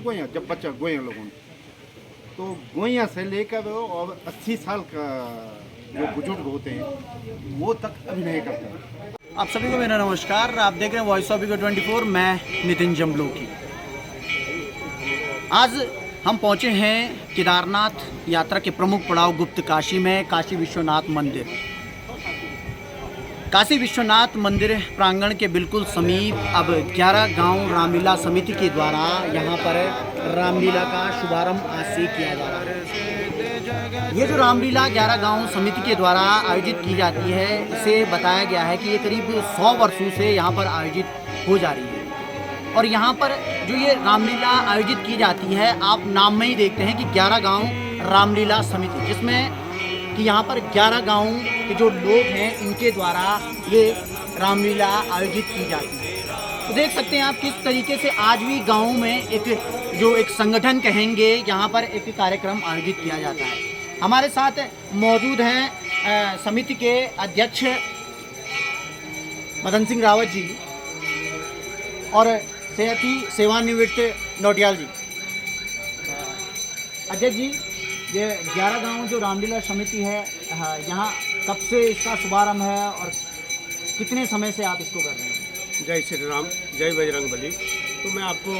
गोइयाँ, जब बच्चा गोइयाँ लोगों ने, तो गोइयाँ से लेकर और 80 साल का जो बुजुर्ग होते हैं वो तक अभिनय करते हैं। आप सभी को मेरा नमस्कार। आप देख रहे हैं वॉइस ऑफ ईगो 24। मैं नितिन जमलोकी। आज हम पहुंचे हैं केदारनाथ यात्रा के प्रमुख पड़ाव गुप्त काशी में काशी विश्वनाथ मंदिर। काशी विश्वनाथ मंदिर प्रांगण के बिल्कुल समीप अब 11 गांव रामलीला समिति के द्वारा यहां पर रामलीला का शुभारंभ आज से किया जा रहा है। ये जो रामलीला 11 गांव समिति के द्वारा आयोजित की जाती है, इसे बताया गया है कि ये करीब 100 वर्षों से यहाँ पर आयोजित हो जा रही है। और यहाँ पर जो ये रामलीला आयोजित की जाती है, आप नाम में ही देखते हैं कि 11 गांव रामलीला समिति, जिसमें कि यहाँ पर 11 गाँव के जो लोग हैं इनके द्वारा ये रामलीला आयोजित की जाती है। तो देख सकते हैं आप किस तरीके से आज भी गाँव में एक संगठन कहेंगे, यहाँ पर एक कार्यक्रम आयोजित किया जाता है। हमारे साथ मौजूद हैं समिति के अध्यक्ष मदन सिंह रावत जी और सेवानिवृत्त नौटियाल जी। अध्यक्ष जी, ये 11 गांव जो रामलीला समिति है, यहाँ कब से इसका शुभारंभ है और कितने समय से आप इसको कर रहे हैं? जय श्री राम, जय बजरंगबली। तो मैं आपको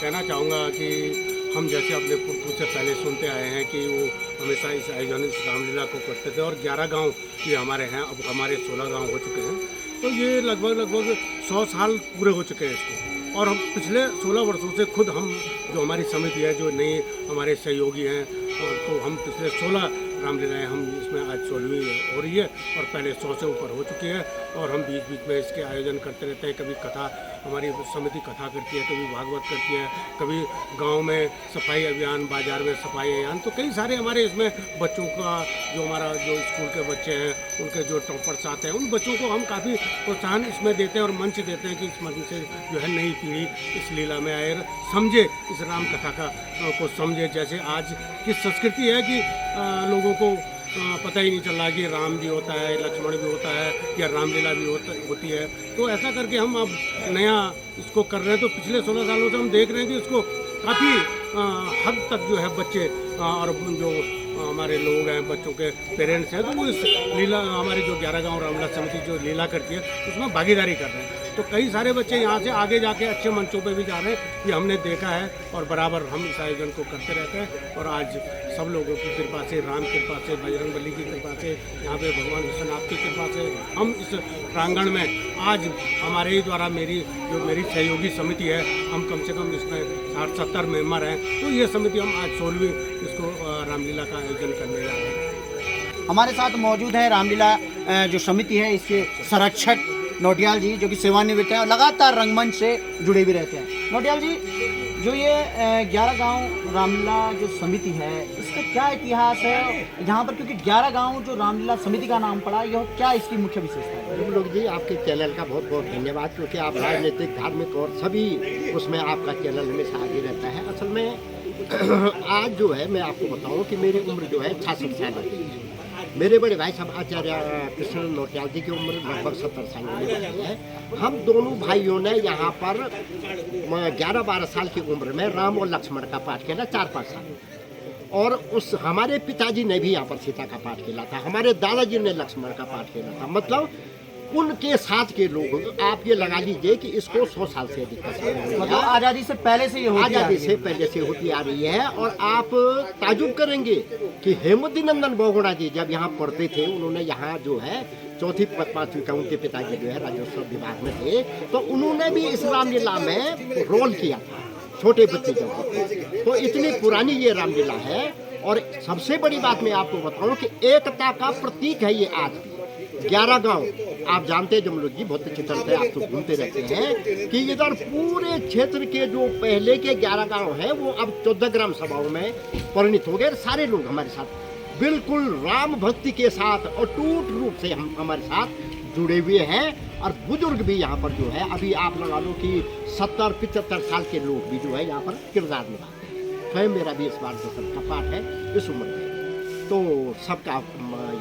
कहना चाहूँगा कि हम जैसे अपने पुरखों से पहले सुनते आए हैं कि वो हमेशा इस आयोजन इस रामलीला को करते थे, और 11 गांव ये हमारे हैं। अब हमारे 16 गांव हो चुके हैं, तो ये लगभग 100 साल पूरे हो चुके हैं इसको। और हम पिछले 16 वर्षों से खुद हम जो हमारी समिति है, जो नई हमारे सहयोगी हैं, तो हम पिछले 16 रामलीलाएँ हम इसमें आज 16वीं हो रही है, और पहले 100 से ऊपर हो चुकी है। और हम बीच बीच में इसके आयोजन करते रहते हैं। कभी कथा, हमारी समिति कथा करती है, कभी भागवत करती है, कभी गांव में सफाई अभियान, बाजार में सफाई अभियान। तो कई सारे हमारे इसमें बच्चों का, जो हमारा जो स्कूल के बच्चे हैं, उनके जो टॉपर्स आते हैं, उन बच्चों को हम काफ़ी प्रोत्साहन इसमें देते हैं और मंच देते हैं कि इस मंच से जो है नई पीढ़ी इस लीला में आए, समझे इस राम कथा को समझे। जैसे आज की संस्कृति है कि लोगों को पता ही नहीं चल रहा कि राम भी होता है, लक्ष्मण भी होता है, या रामलीला भी होती है। तो ऐसा करके हम अब नया इसको कर रहे हैं। तो पिछले 16 सालों से हम देख रहे हैं कि इसको काफ़ी हद तक जो है बच्चे और जो हमारे लोग हैं, बच्चों के पेरेंट्स हैं, तो वो इस लीला, हमारी जो 11 गांव रामलीला समिति जो लीला करती है उसमें भागीदारी कर रहे हैं। तो कई सारे बच्चे यहाँ से आगे जाके अच्छे मंचों पे भी जा रहे हैं, ये हमने देखा है। और बराबर हम इस आयोजन को करते रहते हैं। और आज सब लोगों की कृपा से, राम कृपा से, बजरंगबली की कृपा से, यहाँ पे भगवान विश्वनाथ की कृपा से हम इस प्रांगण में आज हमारे ही द्वारा मेरी सहयोगी समिति है, हम कम से कम इसमें 60-70 मेंबर हैं। तो ये समिति हम आज 16वीं इसको रामलीला का आयोजन करने जा रहे हैं। हमारे साथ मौजूद है रामलीला जो समिति है, इसके संरक्षक नौटियाल जी, जो कि सेवानिवृत्त है और लगातार रंगमंच से जुड़े भी रहते हैं। नौटियाल जी, जो ये 11 गांव रामलीला जो समिति है, इसका क्या इतिहास है यहाँ पर? क्योंकि 11 गांव जो रामलीला समिति का नाम पड़ा, यह क्या इसकी मुख्य विशेषता है? तुम लोग जी, आपके चैनल का बहुत बहुत धन्यवाद, क्योंकि आप राजनीतिक, धार्मिक और सभी उसमें आपका चैनल हमेशा आगे रहता है। असल में आज जो है, मैं आपको बताऊँ कि मेरी उम्र जो है 66 साल है। मेरे बड़े भाई साहब आचार्य कृष्ण नौटियाल जी की उम्र लगभग 70 साल होने वाली है। हम दोनों भाइयों ने यहाँ पर 11-12 साल की उम्र में राम और लक्ष्मण का पाठ किया, 4-5 साल। और उस हमारे पिताजी ने भी यहाँ पर सीता का पाठ किया था, हमारे दादाजी ने लक्ष्मण का पाठ किया था। मतलब उनके साथ के लोग, आप ये लगा लीजिए कि इसको 100 साल से अधिक का समय हो गया। मतलब आज़ादी से पहले से ये होती आज़ादी से पहले से होती आ रही है। और आप ताजुब करेंगे कि हेमवती नंदन बहुगुणा जी जब यहाँ पढ़ते थे, उन्होंने यहाँ जो है 4वीं-5वीं का, उनके पिताजी जो है राजस्व विभाग में थे, तो उन्होंने भी इस रामलीला में रोल किया था, छोटे बच्चे जब। तो इतनी पुरानी ये रामलीला है। और सबसे बड़ी बात मैं आपको बताऊं कि एकता का प्रतीक है ये आज भी। 11 गांव आप जानते हैं जमलोक जी, बहुत अच्छे तरह से आप तो घूमते रहते हैं कि इधर पूरे क्षेत्र के जो पहले के 11 गांव हैं, वो अब 14 ग्राम सभाओं में परिणित हो गए। सारे लोग हमारे साथ बिल्कुल राम भक्ति के साथ अटूट रूप से हम हमारे साथ जुड़े हुए हैं। और बुजुर्ग भी यहाँ पर जो है, अभी आप लगा लो कि 70-75 साल के लोग भी जो है यहाँ पर किरदार निभाते हैं। स्वयं मेरा भी इस बार दशरथ का पाठ है इस उम्र में, तो सबका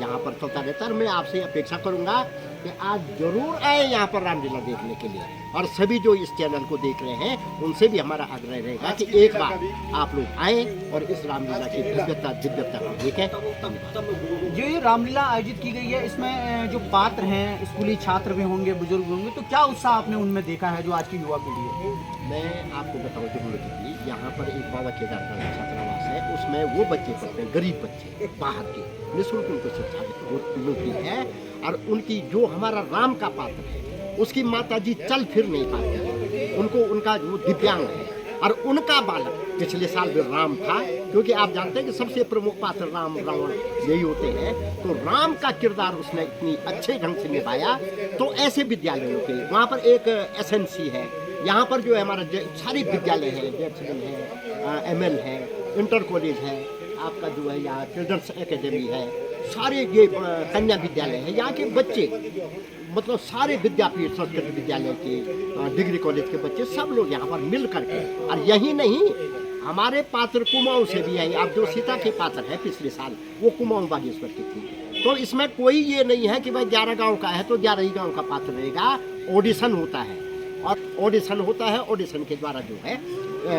यहाँ पर चलता रहता है। मैं आपसे अपेक्षा करूँगा कि आज जरूर आए यहाँ पर रामलीला देखने के लिए। और सभी जो इस चैनल को देख रहे हैं उनसे भी हमारा आग्रह रहेगा कि एक बार आप लोग आए और इस रामलीला की दिव्यता को देखें। धन्यवाद। जो ये रामलीला आयोजित की गई है, इसमें जो पात्र हैं, स्कूली छात्र भी होंगे, बुजुर्ग होंगे, तो क्या उत्साह आपने उनमें देखा है जो आज की युवा पीढ़ी है? मैं आपको बताऊँ जरूर कि यहाँ पर एक बाबा केदारनाथ छात्रावास है, उसमें वो बच्चे पढ़ते हैं, गरीब बच्चे बाहर के, निःशुल्क उनको शिक्षा मिलती है। और उनकी जो हमारा राम का पात्र है, उसकी माता जी चल फिर नहीं पाते, उनको उनका जो दिव्यांग है, और उनका बालक पिछले साल भी राम था, क्योंकि आप जानते हैं कि सबसे प्रमुख पात्र राम रावण यही होते हैं। तो राम का किरदार उसने इतनी अच्छे ढंग से निभाया। तो ऐसे विद्यालयों के वहाँ पर एक एसएनसी है, यहाँ पर जो है हमारा सारी विद्यालय है, जेएसएन है, एमएल है, इंटर कॉलेज है, आपका जो है यहाँ चिल्ड्रंस एकेडमी है, सारे ये कन्या विद्यालय है। यहाँ के बच्चे मतलब सारे विद्यापीठ संस्कृत विद्यालय के, डिग्री कॉलेज के बच्चे सब लोग यहाँ पर मिल करके, और यही नहीं हमारे पात्र कुमाऊं से भी है। आप जो सीता के पात्र है पिछले साल, वो कुमाऊं बागेश्वर की थी। तो इसमें कोई ये नहीं है कि भाई 11 गांव का है तो 11 ही गांव का पात्र रहेगा। ऑडिशन होता है, और ऑडिशन होता है, ऑडिशन के द्वारा जो है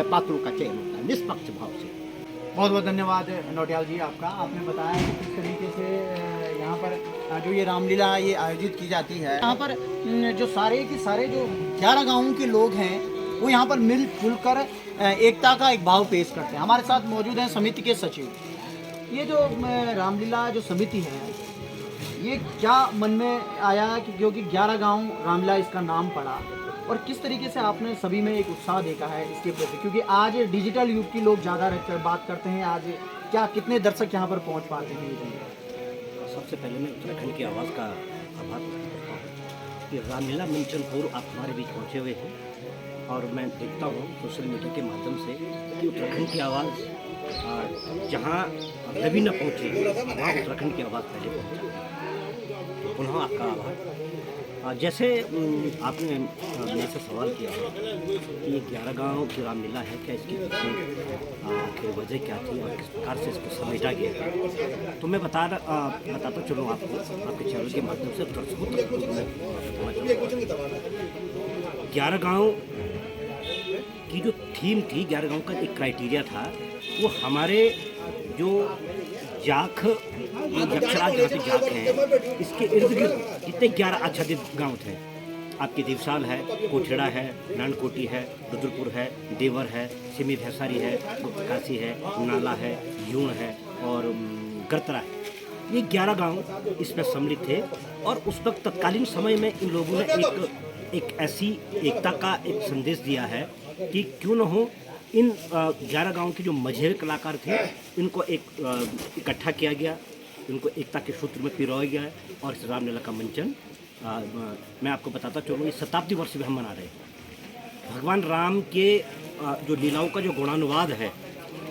पात्रों का चयन होता है निष्पक्ष भाव से। बहुत बहुत धन्यवाद नौटियाल जी आपका। आपने बताया कि किस तरीके से यहाँ पर जो ये रामलीला ये आयोजित की जाती है, यहाँ पर जो सारे के सारे जो 11 गाँवों के लोग हैं वो यहाँ पर मिलजुल कर एकता का एक भाव पेश करते हैं। हमारे साथ मौजूद हैं समिति के सचिव। ये जो रामलीला जो समिति है, ये क्या मन में आया कि क्योंकि 11 गांव रामलीला इसका नाम पड़ा, और किस तरीके से आपने सभी में एक उत्साह देखा है इसके प्रति, क्योंकि आज डिजिटल युग की लोग ज़्यादा रहकर बात करते हैं, आज क्या कितने दर्शक यहाँ पर पहुँच पाते हैं? सबसे पहले मैं उत्तराखंड की आवाज़ का आभार व्यक्त करता हूँ कि रामलीला मंचनपुर आप हमारे बीच पहुँचे हुए हैं। और मैं देखता हूँ सोशल मीडिया के माध्यम से कि उत्तराखंड की आवाज़ जहाँ कभी न पहुँची, वहाँ उत्तराखंड की आवाज़ पहले पहुँचा। तो पुनः आपका आभार। जैसे आपने मेरे से सवाल किया है कि ये 11 गाँव की रामलीला है, क्या इसकी पीछे वजह क्या थी और किस प्रकार से इसको समेटा गया, तो मैं बताता चलूँ आपको आपके चैनल के माध्यम से दर्शकों तक। 11 गाँव की जो थीम थी, 11 गाँव का एक क्राइटेरिया था, वो हमारे जो जाख यक्षराज जहाँ पे जाख हैं, इसके इर्द गिर्द जितने 11 आच्छादित गांव थे, आपके देवसाल है, कोठेड़ा है, नानकोटी है, रुद्रपुर है, देवर है, सिमी भैंसारी है, गुप्तकाशी है, नाला है, यूण है और गरतरा है। ये 11 गांव इसमें सम्मिलित थे। और उस वक्त तत्कालीन समय में इन लोगों ने एक ऐसी एकता का एक संदेश दिया है कि क्यों न हो इन 11 गाँव के जो मझेरे कलाकार थे, इनको इकट्ठा किया गया, इनको एकता के सूत्र में पिरोया गया है। और इस रामलीला का मंचन मैं आपको बताता चलूँ, इस शताब्दी वर्ष भी हम मना रहे हैं। भगवान राम के जो लीलाओं का जो गुणानुवाद है,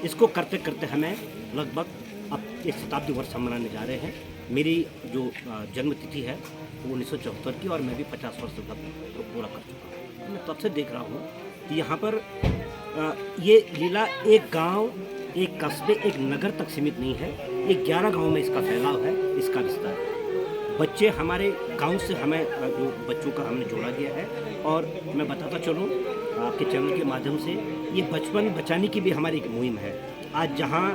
इसको करते करते हमें लगभग अब एक शताब्दी वर्ष हम मनाने जा रहे हैं। मेरी जो जन्म तिथि है वो 1974 की, और मैं भी 50 वर्ष तक पूरा कर चुका हूँ। मैं तब से देख रहा हूँ कि यहाँ पर ये लीला एक गांव, एक कस्बे, एक नगर तक सीमित नहीं है। ये 11 गांव में इसका फैलाव है, इसका विस्तार है। बच्चे हमारे गांव से हमें जो बच्चों का हमने जोड़ा गया है। और मैं बताता चलूँ आपके चैनल के माध्यम से, ये बचपन बचाने की भी हमारी एक मुहिम है। आज जहाँ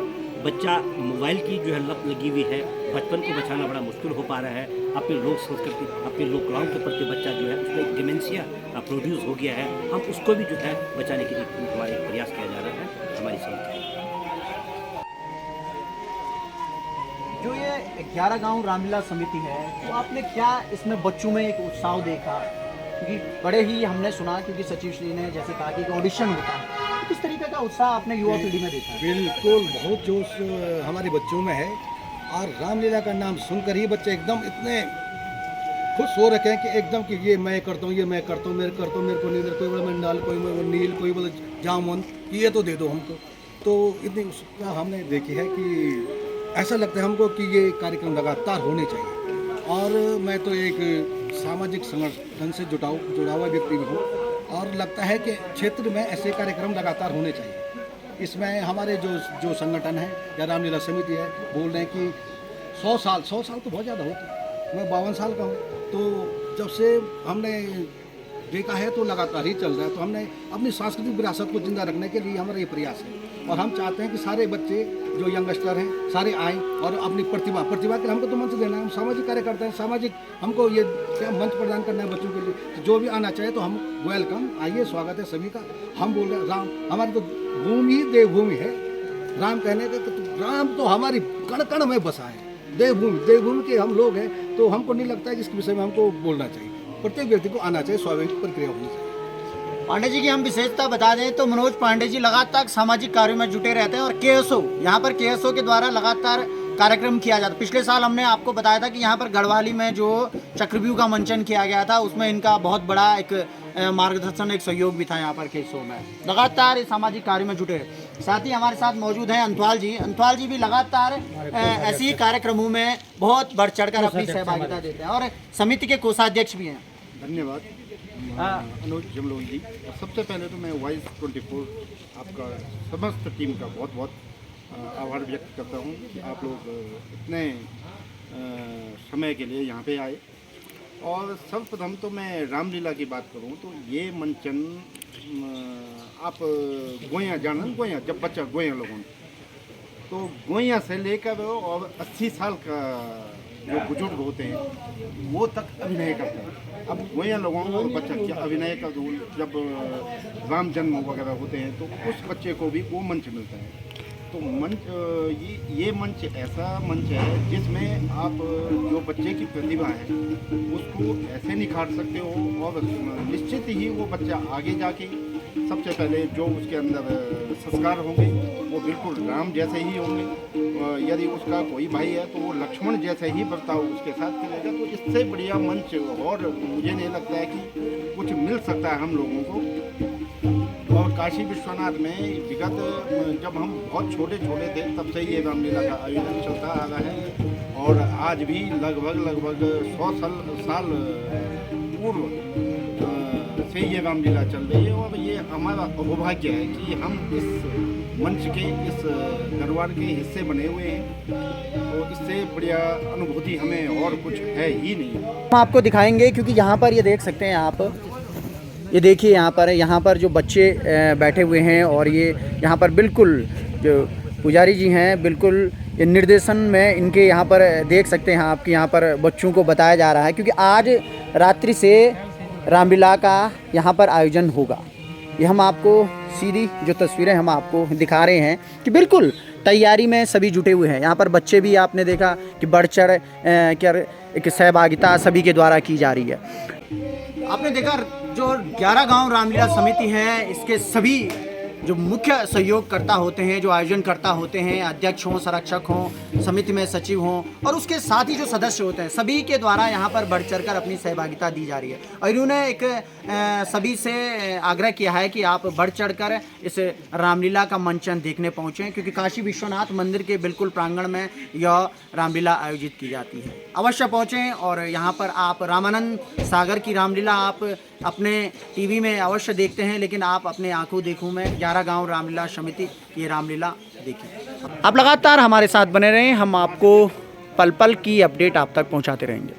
बच्चा मोबाइल की जो है लत लगी हुई है, बचपन को बचाना बड़ा मुश्किल हो पा रहा है। अपनी लोक संस्कृति, अपनी लोक कलाओं के प्रति बच्चा जो है उसमें एक डिमेंशिया प्रोड्यूस हो गया है। हम उसको भी जो है बचाने के लिए हमारा एक प्रयास किया जा रहा है, हमारी समिति। जो ये 11 गांव रामलीला समिति है, तो आपने क्या इसमें बच्चों में एक उत्साह देखा? क्योंकि बड़े ही हमने सुना, क्योंकि सचिव श्री ने जैसे कहा कि ऑडिशन होता है, तो किस तरीके का उत्साह आपने युवा पीढ़ी में देखा? बिल्कुल, बहुत जोश हमारे बच्चों में है। और रामलीला का नाम सुनकर ही बच्चे एकदम इतने खुश हो रखे हैं कि एकदम कि ये मैं करता हूँ, ये मैं करता हूँ, मेरे को नहीं, कोई बोला मंडाल, कोई बोला नील, कोई बोला जामुन, ये तो दे दो हमको। तो इतनी उत्सुकता हमने देखी है कि ऐसा लगता है हमको कि ये कार्यक्रम लगातार होने चाहिए। और मैं तो एक सामाजिक संगठन से जुड़ा हुआ व्यक्ति भी हूँ, और लगता है कि क्षेत्र में ऐसे कार्यक्रम लगातार होने चाहिए। इसमें हमारे जो संगठन है या रामलीला समिति है, बोल रहे हैं कि 100 साल तो बहुत ज़्यादा होता है। मैं 52 साल का हूँ, तो जब से हमने देखा है तो लगातार ही चल रहा है। तो हमने अपनी सांस्कृतिक विरासत को जिंदा रखने के लिए हमारा ये प्रयास है और हम चाहते हैं कि सारे बच्चे जो यंगस्टर हैं सारे आएँ और अपनी प्रतिभा के लिए हमको तो मंच देना है। हम सामाजिक कार्य करते हैं, सामाजिक हमको ये क्या मंच प्रदान करना है बच्चों के लिए। तो जो भी आना चाहे तो हम वेलकम, आइए, स्वागत है सभी का। हम बोल रहे हैं राम हमारी तो भूमि ही देवभूमि है। राम कहने के तो राम तो हमारी कण कण में बसा है। देवभूमि के हम लोग हैं, तो हमको नहीं लगता है कि इसके विषय में हमको बोलना चाहिए। प्रत्येक व्यक्ति को आना चाहिए, स्वाभाविक प्रक्रिया होनी चाहिए। पांडे जी की हम विशेषता बता दें तो मनोज पांडे जी लगातार सामाजिक कार्यों में जुटे रहते हैं और केएसओ यहाँ पर केएसओ के द्वारा लगातार कार्यक्रम किया जाता है। पिछले साल हमने आपको बताया था कि यहाँ पर गढ़वाली में जो चक्रव्यूह का मंचन किया गया था उसमें इनका बहुत बड़ा एक मार्गदर्शन, एक सहयोग भी था यहाँ पर केएसओ में। लगातार इस सामाजिक कार्य में जुटे। साथ ही हमारे साथ मौजूद हैं अंतवाल जी भी लगातार ऐसे ही कार्यक्रमों में बहुत बढ़ चढ़कर अपनी सहभागिता देते हैं और समिति के कोषाध्यक्ष भी हैं। धन्यवाद अनुज जमलोन जी। सबसे पहले तो मैं वॉइस 24 आपका समस्त टीम का बहुत बहुत आभार व्यक्त करता हूँ कि आप लोग इतने समय के लिए यहाँ पे आए। और सर्वप्रथम तो मैं रामलीला की बात करूँ तो ये मंचन आप गोया जानन, गोया जब बच्चा गोया लोगों तो गोया से लेकर और 80 साल का जो बुजुर्ग होते हैं वो तक अभिनय करते हैं। अब गोया लोगों को बच्चा क्या अभिनय का जब राम जन्म वगैरह होते हैं तो उस बच्चे को भी वो मंच मिलता है। तो मंच ये मंच ऐसा मंच है जिसमें आप जो बच्चे की प्रतिभा है उसको ऐसे निखार सकते हो और निश्चित ही वो बच्चा आगे जाके सबसे पहले जो उसके अंदर संस्कार होंगे वो बिल्कुल राम जैसे ही होंगे। यदि उसका कोई भाई है तो वो लक्ष्मण जैसे ही बर्ताव उसके साथ करेगा। तो इससे बढ़िया मंच और मुझे नहीं लगता है कि कुछ मिल सकता है हम लोगों को। और काशी विश्वनाथ में विगत जब हम बहुत छोटे थे तब से ये रामलीला का आयोजन चलता आ रहा है और आज भी लगभग 100 साल पूर्व से ये रामलीला चल रही है। और ये हमारा सौभाग्य है कि हम इस मंच के इस दरबार के हिस्से बने हुए हैं। तो इससे बढ़िया अनुभूति हमें और कुछ है ही नहीं। हम आपको दिखाएंगे क्योंकि यहाँ पर ये देख सकते हैं आप, ये देखिए यहाँ पर जो बच्चे बैठे हुए हैं और ये यहाँ पर बिल्कुल जो पुजारी जी हैं बिल्कुल ये निर्देशन में इनके यहाँ पर देख सकते हैं आप कि यहाँ पर बच्चों को बताया जा रहा है क्योंकि आज रात्रि से रामलीला का यहाँ पर आयोजन होगा। ये हम आपको सीधी जो तस्वीरें हम आपको दिखा रहे हैं कि बिल्कुल तैयारी में सभी जुटे हुए हैं। यहाँ पर बच्चे भी आपने देखा कि बढ़ चढ़ क्या एक सहभागिता सभी के द्वारा की जा रही है। आपने देखा जो 11 गांव रामलीला समिति है इसके सभी जो मुख्य सहयोगकर्ता होते हैं, जो आयोजन करता होते हैं, अध्यक्ष हों, संरक्षक हों, समिति में सचिव हों और उसके साथ ही जो सदस्य होते हैं सभी के द्वारा यहाँ पर बढ़ चढ़कर अपनी सहभागिता दी जा रही है। और इन्होंने एक सभी से आग्रह किया है कि आप बढ़ चढ़कर इस रामलीला का मंचन देखने पहुँचें क्योंकि काशी विश्वनाथ मंदिर के बिल्कुल प्रांगण में यह रामलीला आयोजित की जाती है। अवश्य पहुँचें और यहाँ पर आप रामानंद सागर की रामलीला आप अपने टीवी में अवश्य देखते हैं लेकिन आप अपने आंखों देखूं में 11 गांव रामलीला समिति ये रामलीला देखिए। आप लगातार हमारे साथ बने रहें, हम आपको पल पल की अपडेट आप तक पहुंचाते रहेंगे।